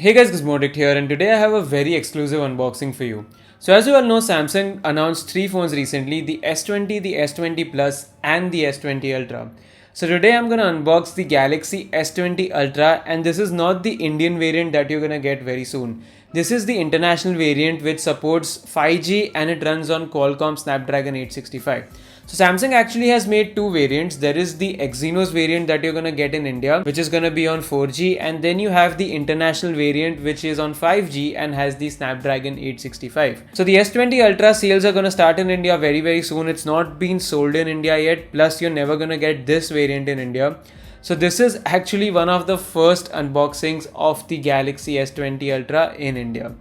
Hey guys, gizmoddict here, and today I have a very exclusive unboxing for you. So as you all know, Samsung announced three phones recently, the S20, the S20 Plus and the S20 Ultra. So today I'm gonna unbox the Galaxy S20 Ultra, and this is not the Indian variant that you're gonna get very soon. This is the international variant which supports 5G and it runs on Qualcomm Snapdragon 865. So Samsung actually has made two variants. There is the Exynos variant that you're gonna get in India, which is gonna be on 4G, and then you have the international variant which is on 5G and has the Snapdragon 865. So the S20 Ultra sales are gonna start in India very soon. It's not been sold in India yet, plus you're never gonna get this variant in India. So this is actually one of the first unboxings of the Galaxy S20 Ultra in India.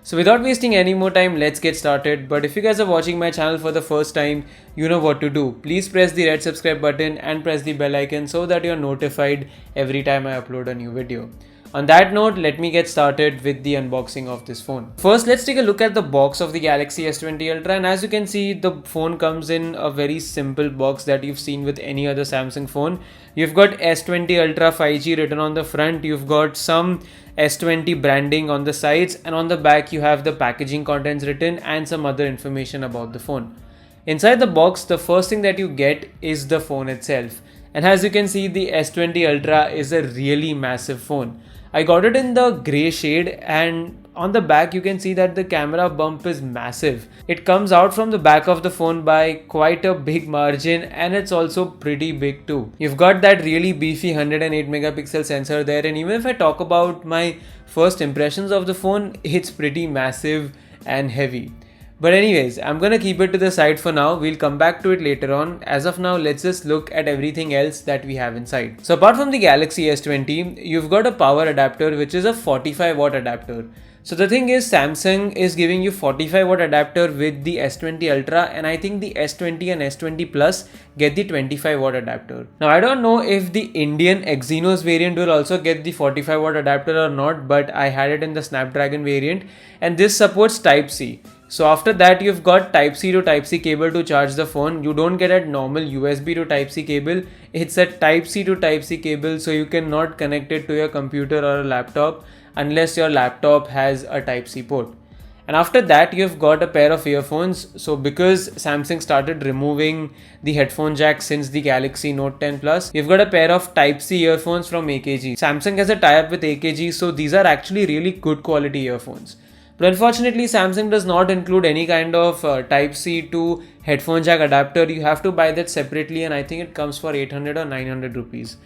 So without wasting any more time, let's get started. But if you guys are watching my channel for the first time, you know what to do. Please press the red subscribe button and press the bell icon so that you're notified every time I upload a new video. On that note, let me get started with the unboxing of this phone. First, let's take a look at the box of the Galaxy S20 Ultra, and as you can see, the phone comes in a very simple box that you've seen with any other Samsung phone. You've got S20 Ultra 5G written on the front, you've got some S20 branding on the sides, and on the back you have the packaging contents written and some other information about the phone. Inside the box, the first thing that you get is the phone itself. And as you can see, the S20 Ultra is a really massive phone. I got it in the grey shade, and on the back you can see that the camera bump is massive. It comes out from the back of the phone by quite a big margin, and it's also pretty big too. You've got that really beefy 108 megapixel sensor there, and even if I talk about my first impressions of the phone, it's pretty massive and heavy. But anyways, I'm gonna keep it to the side for now. We'll come back to it later on. As of now, let's just look at everything else that we have inside. So apart from the Galaxy S20, you've got a power adapter which is a 45 watt adapter. So the thing is, Samsung is giving you 45 watt adapter with the S20 Ultra, and I think the S20 and S20 Plus get the 25 watt adapter. Now I don't know if the Indian Exynos variant will also get the 45 watt adapter or not, but I had it in the Snapdragon variant, and this supports Type-C. So after that, you've got Type-C to Type-C cable to charge the phone. You don't get a normal USB to Type-C cable. It's a Type-C to Type-C cable, so you cannot connect it to your computer or a laptop unless your laptop has a Type-C port. And after that, you've got a pair of earphones. So because Samsung started removing the headphone jack since the Galaxy Note 10 Plus, you've got a pair of Type-C earphones from AKG. Samsung has a tie-up with AKG, so these are actually really good quality earphones. But unfortunately, Samsung does not include any kind of Type-C to headphone jack adapter. You have to buy that separately, and I think it comes for 800 or 900 rupees.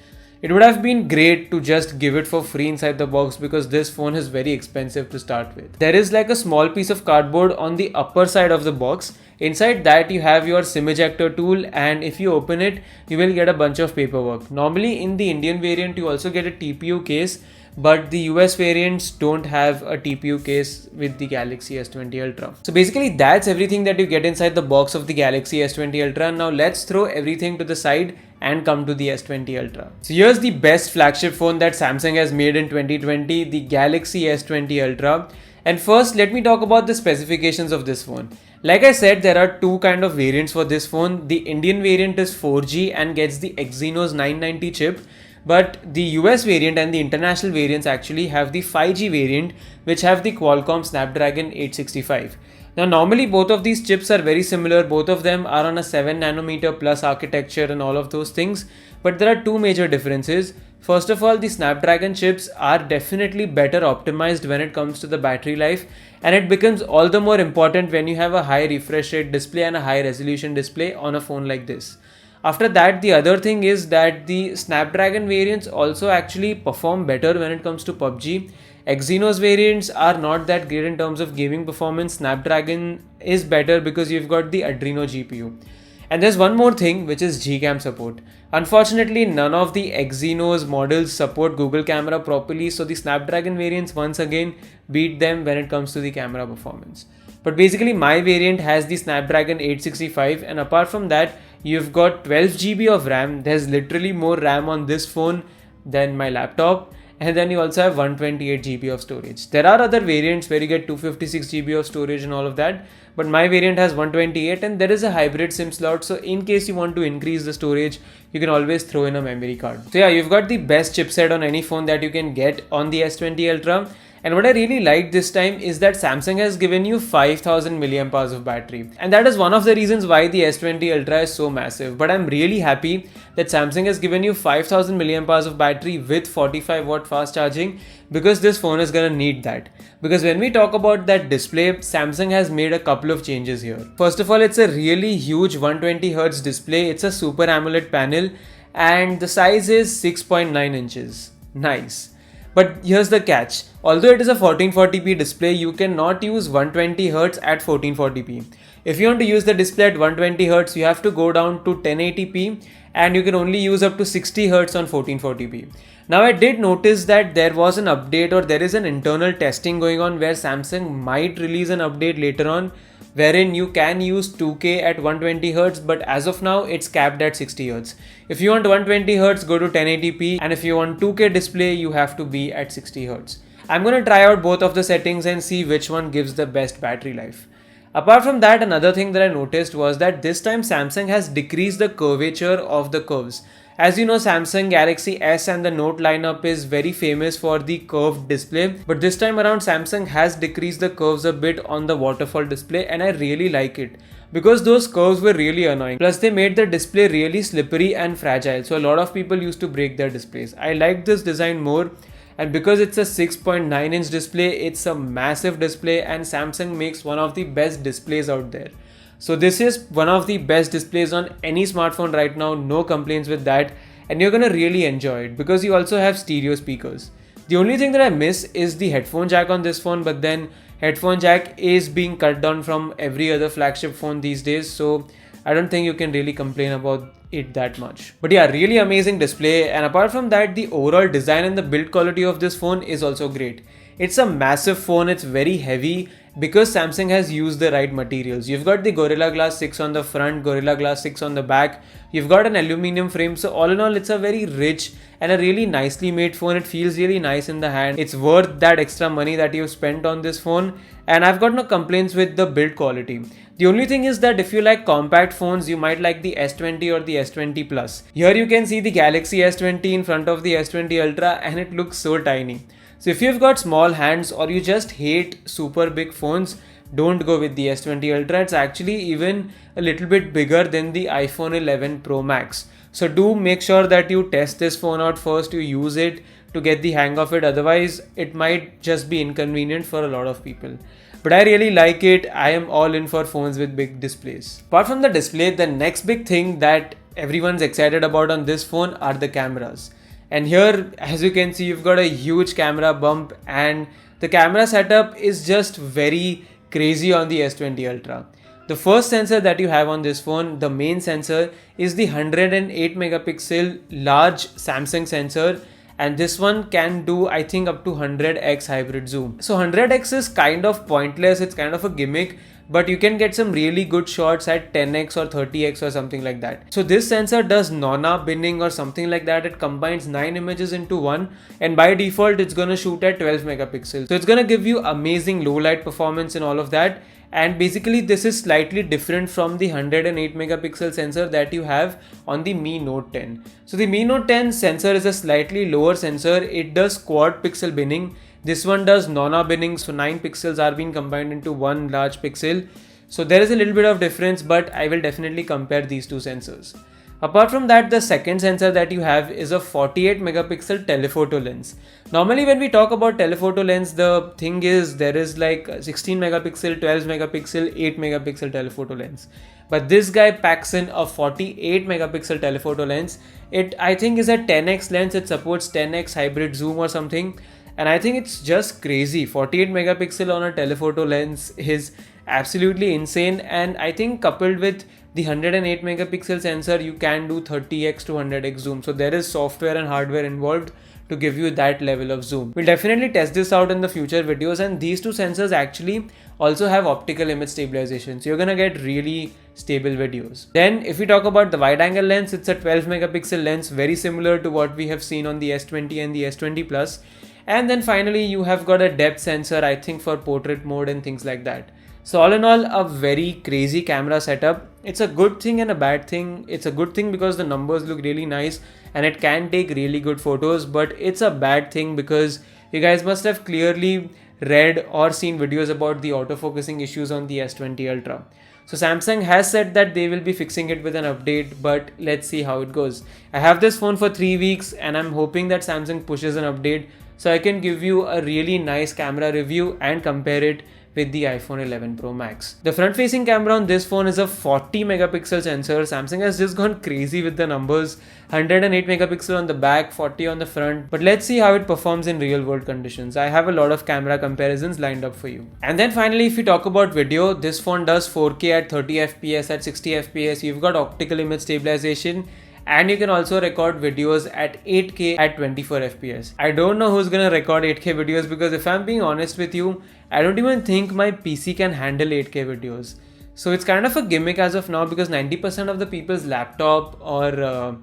It would have been great to just give it for free inside the box because this phone is very expensive to start with. There is like a small piece of cardboard on the upper side of the box. Inside that you have your SIM ejector tool, and if you open it, you will get a bunch of paperwork. Normally in the Indian variant, you also get a TPU case, but the US variants don't have a TPU case with the Galaxy S20 Ultra. So basically that's everything that you get inside the box of the Galaxy S20 Ultra. Now let's throw everything to the side and come to the S20 Ultra. So here's the best flagship phone that Samsung has made in 2020, the Galaxy S20 Ultra. And first, let me talk about the specifications of this phone. Like I said, there are two kind of variants for this phone. The Indian variant is 4G and gets the Exynos 990 chip. But the US variant and the international variants actually have the 5G variant, which have the Qualcomm Snapdragon 865. Now normally both of these chips are very similar. Both of them are on a 7nm plus architecture and all of those things. But there are two major differences. First of all, the Snapdragon chips are definitely better optimized when it comes to the battery life, and it becomes all the more important when you have a high refresh rate display and a high resolution display on a phone like this. After that, the other thing is that the Snapdragon variants also actually perform better when it comes to PUBG. Exynos variants are not that great in terms of gaming performance. Snapdragon is better because you've got the Adreno GPU. And there's one more thing, which is Gcam support. Unfortunately, none of the Exynos models support Google Camera properly, so the Snapdragon variants once again beat them when it comes to the camera performance. But basically my variant has the Snapdragon 865, and apart from that, you've got 12 GB of RAM. There's literally more RAM on this phone than my laptop. And then you also have 128 GB of storage. There are other variants where you get 256 GB of storage and all of that, but my variant has 128, and there is a hybrid SIM slot, so in case you want to increase the storage, you can always throw in a memory card. So yeah, you've got the best chipset on any phone that you can get on the S20 Ultra. And what I really liked this time is that Samsung has given you 5000 milliamp hours of battery. And that is one of the reasons why the S20 Ultra is so massive. But I'm really happy that Samsung has given you 5000 milliamp hours of battery with 45 watt fast charging, because this phone is gonna need that. Because when we talk about that display, Samsung has made a couple of changes here. First of all, it's a really huge 120Hz display. It's a Super AMOLED panel and the size is 6.9 inches. Nice. But here's the catch. Although it is a 1440p display, you cannot use 120Hz at 1440p. If you want to use the display at 120Hz, you have to go down to 1080p and you can only use up to 60Hz on 1440p. Now I did notice that there was an update, or there is an internal testing going on where Samsung might release an update later on wherein you can use 2K at 120Hz, but as of now it's capped at 60Hz. If you want 120Hz, go to 1080p, and if you want 2K display, you have to be at 60Hz. I'm gonna try out both of the settings and see which one gives the best battery life. Apart from that, another thing that I noticed was that this time Samsung has decreased the curvature of the curves. As you know, Samsung Galaxy S and the Note lineup is very famous for the curved display, but this time around Samsung has decreased the curves a bit on the waterfall display, and I really like it because those curves were really annoying. Plus they made the display really slippery and fragile, so a lot of people used to break their displays. I like this design more, and because it's a 6.9 inch display, it's a massive display, and Samsung makes one of the best displays out there. So this is one of the best displays on any smartphone right now, no complaints with that, and you're gonna really enjoy it because you also have stereo speakers. The only thing that I miss is the headphone jack on this phone, but then headphone jack is being cut down from every other flagship phone these days, so I don't think you can really complain about it that much. But yeah, really amazing display, and apart from that, the overall design and the build quality of this phone is also great. It's a massive phone, it's very heavy because Samsung has used the right materials. You've got the Gorilla Glass 6 on the front, Gorilla Glass 6 on the back, you've got an aluminum frame, so all in all it's a very rich and a really nicely made phone. It feels really nice in the hand. It's worth that extra money that you've spent on this phone, and I've got no complaints with the build quality. The only thing is that if you like compact phones, you might like the S20 or the S20 Plus. Here you can see the Galaxy S20 in front of the S20 Ultra and it looks so tiny. So if you've got small hands or you just hate super big phones, don't go with the S20 Ultra. It's actually even a little bit bigger than the iPhone 11 Pro Max. So do make sure that you test this phone out first, you use it to get the hang of it. Otherwise, it might just be inconvenient for a lot of people. But I really like it. I am all in for phones with big displays. Apart from the display, the next big thing that everyone's excited about on this phone are the cameras. And here, as you can see, you've got a huge camera bump, and the camera setup is just very crazy on the S20 Ultra. The first sensor that you have on this phone, the main sensor, is the 108 megapixel large Samsung sensor, and this one can do, I think, up to 100x hybrid zoom. So 100x is kind of pointless, it's kind of a gimmick, but you can get some really good shots at 10x or 30x or something like that. So this sensor does nona binning or something like that. It combines 9 images into one, and by default it's gonna shoot at 12 megapixels. So it's gonna give you amazing low light performance and all of that. And basically this is slightly different from the 108 megapixel sensor that you have on the Mi Note 10. So the Mi Note 10 sensor is a slightly lower sensor. It does quad pixel binning. This one does nona binning, so 9 pixels are being combined into one large pixel. So there is a little bit of difference, but I will definitely compare these two sensors. Apart from that, the second sensor that you have is a 48 megapixel telephoto lens. Normally when we talk about telephoto lens, the thing is there is like 16 megapixel, 12 megapixel, 8 megapixel telephoto lens. But this guy packs in a 48 megapixel telephoto lens. It, I think, is a 10x lens. It supports 10x hybrid zoom or something. And I think it's just crazy. 48 megapixel on a telephoto lens is absolutely insane. And I think coupled with the 108 megapixel sensor, you can do 30x to 100x zoom. So there is software and hardware involved to give you that level of zoom. We'll definitely test this out in the future videos, and these two sensors actually also have optical image stabilization. So you're gonna get really stable videos. Then if we talk about the wide angle lens, it's a 12 megapixel lens, very similar to what we have seen on the S20 and the S20 Plus. And then finally you have got a depth sensor, I think for portrait mode and things like that. So all in all, a very crazy camera setup. It's a good thing and a bad thing. It's a good thing because the numbers look really nice and it can take really good photos, but it's a bad thing because You guys must have clearly read or seen videos about the autofocusing issues on the S20 Ultra. So Samsung has said that they will be fixing it with an update, but let's see how it goes. I have this phone for 3 weeks and I'm hoping that Samsung pushes an update so I can give you a really nice camera review and compare it with the iPhone 11 Pro Max. The front facing camera on this phone is a 40 megapixel sensor. Samsung has just gone crazy with the numbers. 108 megapixel on the back, 40 on the front. But let's see how it performs in real world conditions. I have a lot of camera comparisons lined up for you. And then finally, if we talk about video, this phone does 4K at 30 FPS, at 60 FPS. You've got optical image stabilization, and you can also record videos at 8K at 24 FPS. I don't know who's gonna record 8K videos, because if I'm being honest with you, I don't even think my PC can handle 8K videos. So it's kind of a gimmick as of now, because 90% of the people's laptop or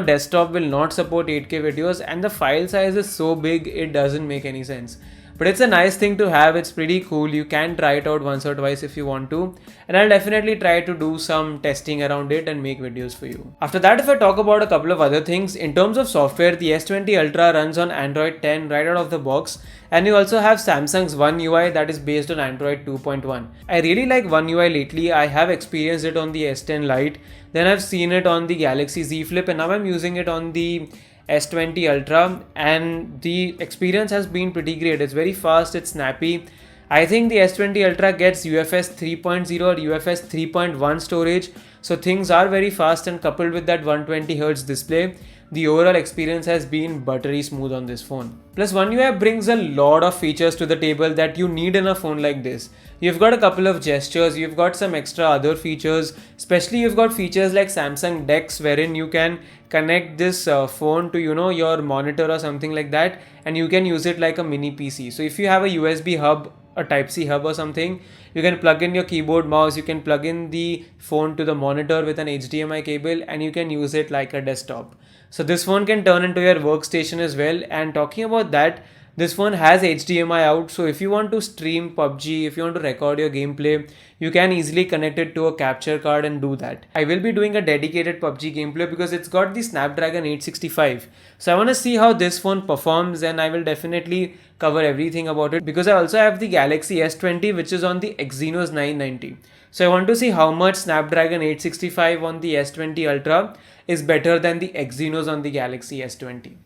desktop will not support 8K videos, and the file size is so big it doesn't make any sense. But it's a nice thing to have. It's pretty cool. You can try it out once or twice if you want to. And I'll definitely try to do some testing around it and make videos for you. After that, if I talk about a couple of other things, in terms of software, the S20 Ultra runs on Android 10 right out of the box. And you also have Samsung's One UI that is based on Android 2.1. I really like One UI lately. I have experienced it on the S10 Lite. Then I've seen it on the Galaxy Z Flip, and now I'm using it on the S20 Ultra, and the experience has been pretty great. It's very fast, it's snappy. I think the S20 Ultra gets UFS 3.0 or UFS 3.1 storage, so things are very fast, and coupled with that 120Hz display, the overall experience has been buttery smooth on this phone. Plus, One UI brings a lot of features to the table that you need in a phone like this. You've got a couple of gestures, you've got some extra other features, especially you've got features like Samsung DeX, wherein you can connect this phone to your monitor or something like that, and you can use it like a mini PC. So if you have a USB hub, a Type-C hub or something, you can plug in your keyboard, mouse, you can plug in the phone to the monitor with an HDMI cable, and you can use it like a desktop. So this phone can turn into your workstation as well. And talking about that, this phone has HDMI out, so if you want to stream PUBG, if you want to record your gameplay, you can easily connect it to a capture card and do that. I will be doing a dedicated PUBG gameplay because it's got the Snapdragon 865. So I want to see how this phone performs, and I will definitely cover everything about it, because I also have the Galaxy S20 which is on the Exynos 990. So I want to see how much Snapdragon 865 on the S20 Ultra is better than the Exynos on the Galaxy S20.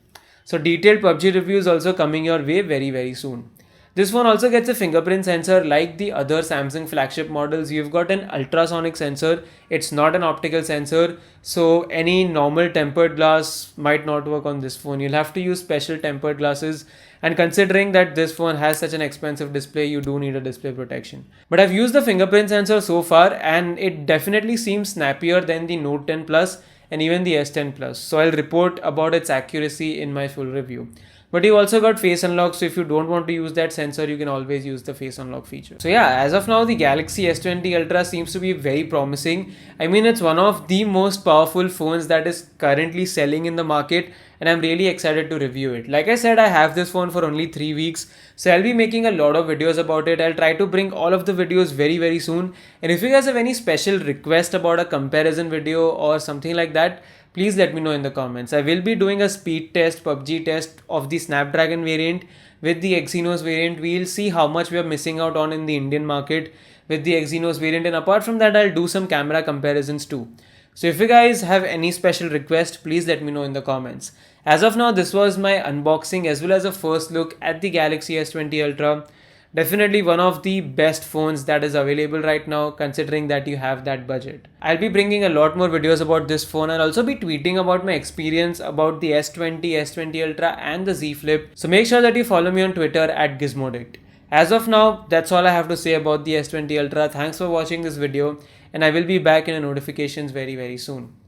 So detailed PUBG reviews also coming your way very, very soon. This phone also gets a fingerprint sensor like the other Samsung flagship models. You've got an ultrasonic sensor. It's not an optical sensor. So any normal tempered glass might not work on this phone. You'll have to use special tempered glasses. And considering that this phone has such an expensive display, you do need a display protection. But I've used the fingerprint sensor so far, and it definitely seems snappier than the Note 10 Plus and even the S10 Plus. So I'll report about its accuracy in my full review. But you also got face unlock, so if you don't want to use that sensor, you can always use the face unlock feature. So yeah, as of now, the Galaxy S20 Ultra seems to be very promising. I mean, it's one of the most powerful phones that is currently selling in the market, and I'm really excited to review it. Like I said, I have this phone for only 3 weeks, so I'll be making a lot of videos about it. I'll try to bring all of the videos very, very soon. And if you guys have any special request about a comparison video or something like that, please let me know in the comments. I will be doing a speed test, PUBG test of the Snapdragon variant with the Exynos variant. We'll see how much we are missing out on in the Indian market with the Exynos variant. And apart from that, I'll do some camera comparisons too. So if you guys have any special request, please let me know in the comments. As of now, this was my unboxing as well as a first look at the Galaxy S20 Ultra. Definitely one of the best phones that is available right now, considering that you have that budget. I'll be bringing a lot more videos about this phone. I'll also be tweeting about my experience about the S20, S20 Ultra and the Z Flip. So make sure that you follow me on Twitter at gizmoddict. As of now, that's all I have to say about the S20 Ultra. Thanks for watching this video, and I will be back in the notifications very, very soon.